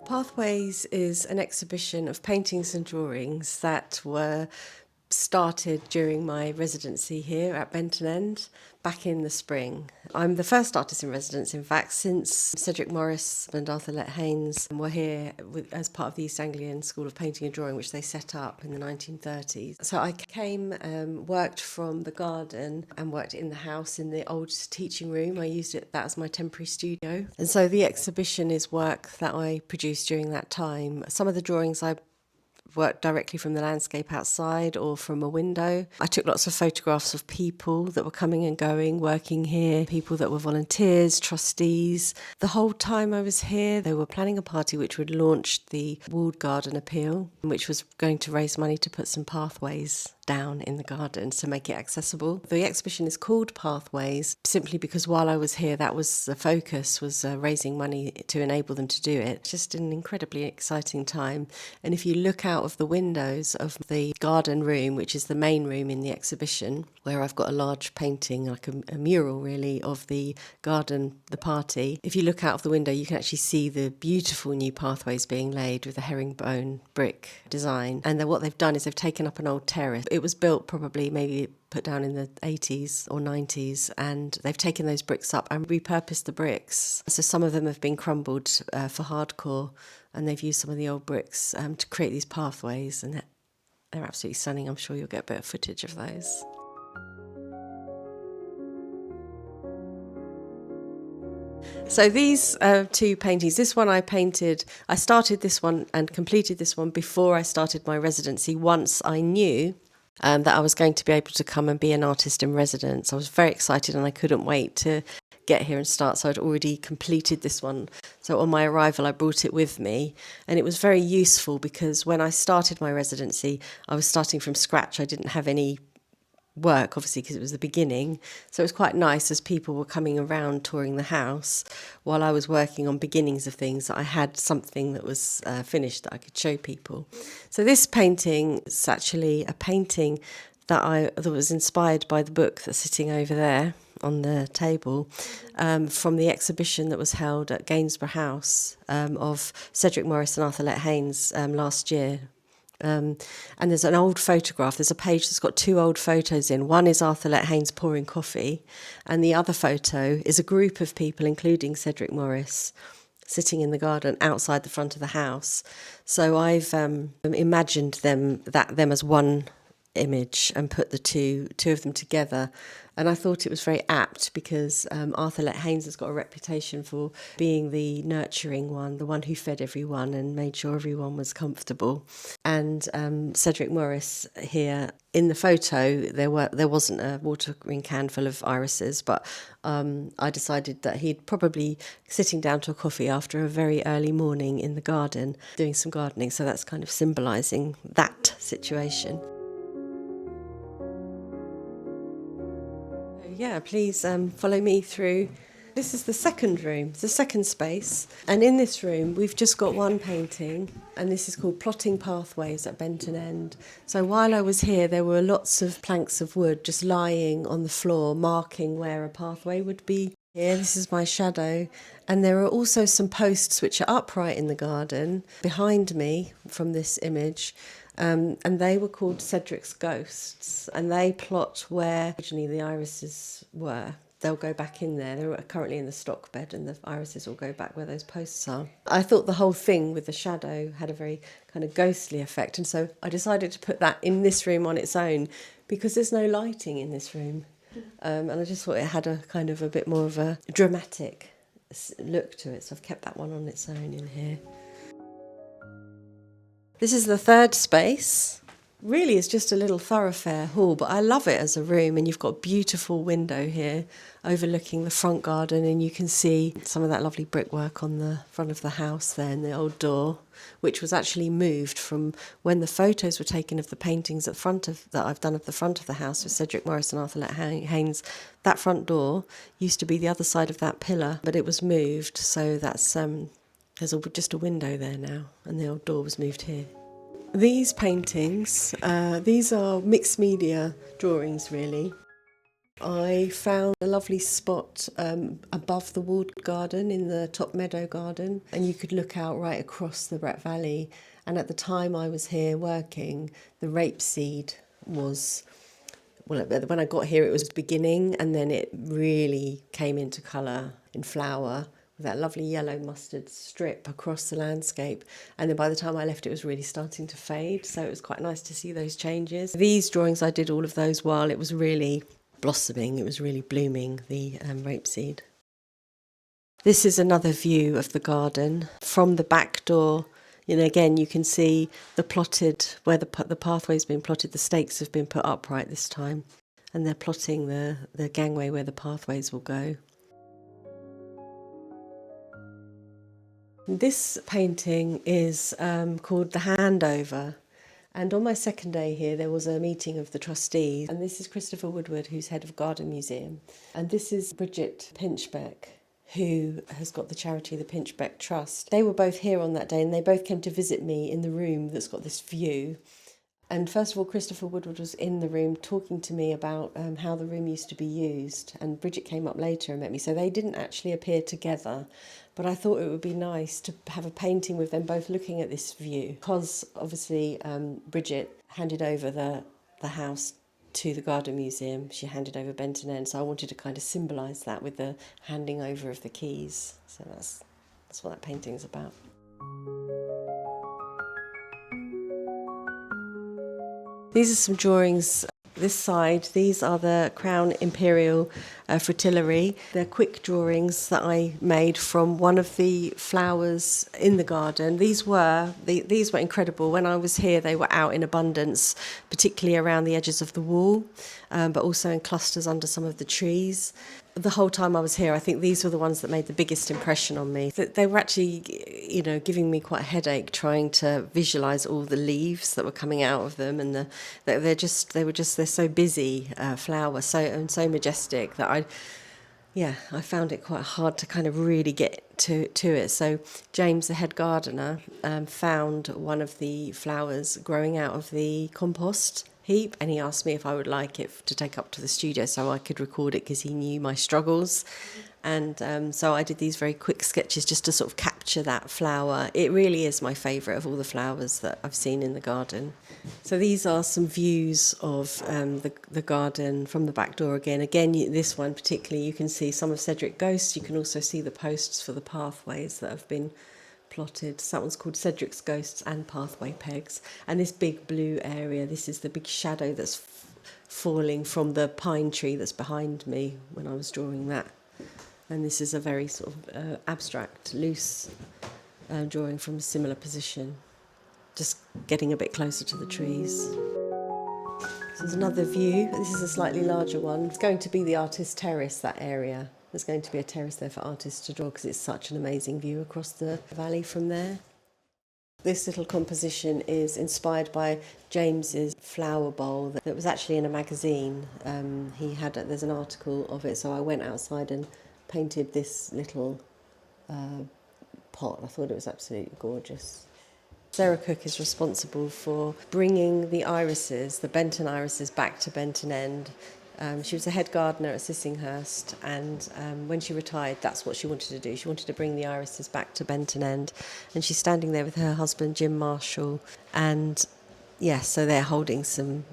Pathways is an exhibition of paintings and drawings that were started during my residency here at Benton End back in the spring. I'm the first artist in residence, in fact, since Cedric Morris and Arthur Lett-Haines were here as part of the East Anglian School of Painting and Drawing, which they set up in the 1930s. So I came, worked from the garden and worked in the house in the old teaching room. I used that as my temporary studio. And so the exhibition is work that I produced during that time. Some of the drawings I worked directly from the landscape outside or from a window. I took lots of photographs of people that were coming and going, working here, people that were volunteers, trustees. The whole time I was here, they were planning a party which would launch the walled garden appeal, which was going to raise money to put some pathways down in the garden to make it accessible. The exhibition is called Pathways simply because while I was here, that was the focus, was raising money to enable them to do it. Just an incredibly exciting time. And if you look out of the windows of the garden room, which is the main room in the exhibition, where I've got a large painting, like a mural really, of the garden, the party. If you look out of the window, you can actually see the beautiful new pathways being laid with a herringbone brick design. And then what they've done is they've taken up an old terrace. It was built probably maybe put down in the 80s or 90s, and they've taken those bricks up and repurposed the bricks. So some of them have been crumbled for hardcore, and they've used some of the old bricks to create these pathways, and they're absolutely stunning. I'm sure you'll get a bit of footage of those. So these two paintings, this one I started this one and completed this one before I started my residency, once I knew that I was going to be able to come and be an artist in residence. I was very excited and I couldn't wait to get here and start. So I'd already completed this one. So on my arrival, I brought it with me, and it was very useful because when I started my residency, I was starting from scratch. I didn't have any work, obviously, because it was the beginning. So it was quite nice as people were coming around touring the house while I was working on beginnings of things, that I had something that was finished that I could show people. So this painting is actually a painting that was inspired by the book that's sitting over there on the table, from the exhibition that was held at Gainsborough House of Cedric Morris and Arthur Lett-Haines last year. And there's an old photograph. There's a page that's got two old photos in. One is Arthur Lett-Haines pouring coffee, and the other photo is a group of people, including Cedric Morris, sitting in the garden outside the front of the house. So I've imagined them as one image and put the two of them together. And I thought it was very apt because Arthur Lett-Haines has got a reputation for being the nurturing one, the one who fed everyone and made sure everyone was comfortable. And Cedric Morris here, in the photo, there wasn't a watering can full of irises, but I decided that he'd probably sitting down to a coffee after a very early morning in the garden, doing some gardening. So that's kind of symbolising that situation. Yeah, please follow me through. This is the second room, the second space. And in this room, we've just got one painting, and this is called Plotting Pathways at Benton End. So while I was here, there were lots of planks of wood just lying on the floor, marking where a pathway would be. Here, this is my shadow. And there are also some posts which are upright in the garden behind me from this image. And they were called Cedric's Ghosts, and they plot where originally the irises were. They'll go back in there. They're currently in the stock bed, and the irises will go back where those posts are. I thought the whole thing with the shadow had a very kind of ghostly effect, and so I decided to put that in this room on its own because there's no lighting in this room. And I just thought it had a kind of a bit more of a dramatic look to it, so I've kept that one on its own in here. This is the third space. Really, it's just a little thoroughfare hall, but I love it as a room, and you've got a beautiful window here overlooking the front garden, and you can see some of that lovely brickwork on the front of the house there, and the old door, which was actually moved from when the photos were taken of the paintings that I've done of the front of the house with Cedric Morris and Arthur Lett-Haines. That front door used to be the other side of that pillar, but it was moved, so that's there's just a window there now, and the old door was moved here. These paintings, these are mixed media drawings really. I found a lovely spot above the walled garden in the top meadow garden, and you could look out right across the Brett Valley. And at the time I was here working, the rapeseed was, well, when I got here it was beginning, and then it really came into colour in flower with that lovely yellow mustard strip across the landscape. And then by the time I left it was really starting to fade, so it was quite nice to see those changes. These drawings, I did all of those while it was really blossoming, it was really blooming, the rapeseed. This is another view of the garden from the back door. You know, again, you can see the plotted, where the pathway's been plotted, the stakes have been put upright this time, and they're plotting the gangway where the pathways will go. This painting is called The Handover. And on my second day here, there was a meeting of the trustees. And this is Christopher Woodward, who's head of Garden Museum. And this is Bridget Pinchbeck, who has got the charity, the Pinchbeck Trust. They were both here on that day, and they both came to visit me in the room that's got this view. And first of all, Christopher Woodward was in the room talking to me about how the room used to be used. And Bridget came up later and met me. So they didn't actually appear together. But I thought it would be nice to have a painting with them both looking at this view. Because obviously Bridget handed over the house to the Garden Museum. She handed over Benton End. So I wanted to kind of symbolise that with the handing over of the keys. So that's what that painting's about. These are some drawings this side. These are the Crown Imperial Fritillary. They're quick drawings that I made from one of the flowers in the garden. These were incredible. When I was here, they were out in abundance, particularly around the edges of the wall, but also in clusters under some of the trees. The whole time I was here, I think these were the ones that made the biggest impression on me. They were actually, giving me quite a headache trying to visualise all the leaves that were coming out of them, and they're so busy, flowers, so majestic that I found it quite hard to kind of really get to it. So James, the head gardener, found one of the flowers growing out of the compost heap, and he asked me if I would like it to take up to the studio so I could record it, because he knew my struggles. And so I did these very quick sketches just to sort of capture that flower. It really is my favourite of all the flowers that I've seen in the garden. So these are some views of the garden from the back door again. This one particularly, you can see some of Cedric Ghosts. You can also see the posts for the pathways that have been plotted. So that one's called Cedric's Ghosts and Pathway Pegs. And this big blue area, this is the big shadow that's falling from the pine tree that's behind me when I was drawing that. And this is a very sort of abstract, loose drawing from a similar position, just getting a bit closer to the trees. So there's another view. This is a slightly larger one. It's going to be the artist's terrace, that area. There's going to be a terrace there for artists to draw because it's such an amazing view across the valley from there. This little composition is inspired by James's flower bowl that was actually in a magazine. There's an article of it, so I went outside and painted this little pot. I thought it was absolutely gorgeous. Sarah Cook is responsible for bringing the irises, the Benton irises, back to Benton End. She was a head gardener at Sissinghurst, and when she retired, that's what she wanted to do. She wanted to bring the irises back to Benton End, and she's standing there with her husband, Jim Marshall, and so they're holding some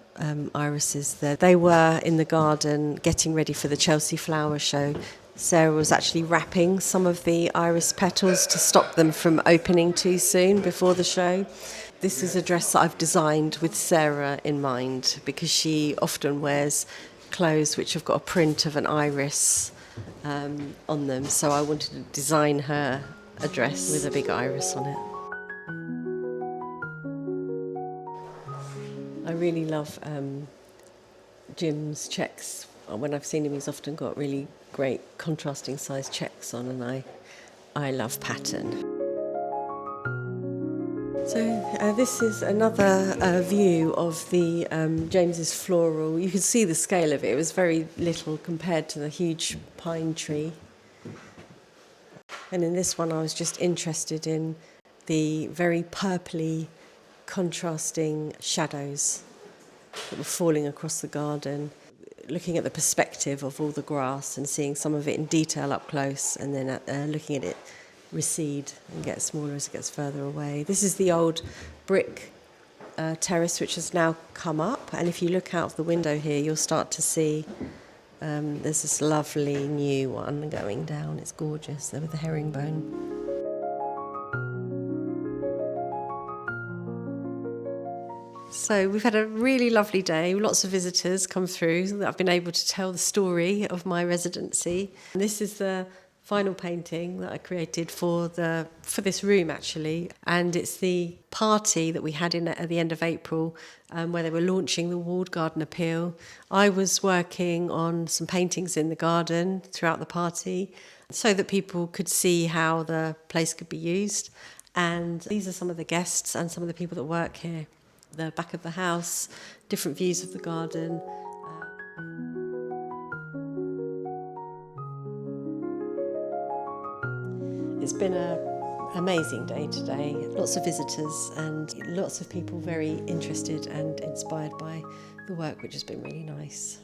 irises there. They were in the garden getting ready for the Chelsea Flower Show. Sarah was actually wrapping some of the iris petals to stop them from opening too soon before the show. This is a dress that I've designed with Sarah in mind, because she often wears clothes which have got a print of an iris on them, so I wanted to design her a dress with a big iris on it. I really love Jim's checks. When I've seen him, he's often got really great contrasting size checks on, and I love pattern. So this is another view of the James's floral. You can see the scale of it. It was very little compared to the huge pine tree. And in this one, I was just interested in the very purpley contrasting shadows that were falling across the garden. looking at the perspective of all the grass and seeing some of it in detail up close, and then looking at it recede and get smaller as it gets further away. This is the old brick terrace which has now come up, and if you look out of the window here you'll start to see there's this lovely new one going down. It's gorgeous there with the herringbone. So we've had a really lovely day, lots of visitors come through. I've been able to tell the story of my residency. And this is the final painting that I created for this room actually, and it's the party that we had at the end of April where they were launching the walled garden appeal. I was working on some paintings in the garden throughout the party so that people could see how the place could be used, and these are some of the guests and some of the people that work here. The back of the house, different views of the garden. It's been an amazing day today. Lots of visitors and lots of people very interested and inspired by the work, which has been really nice.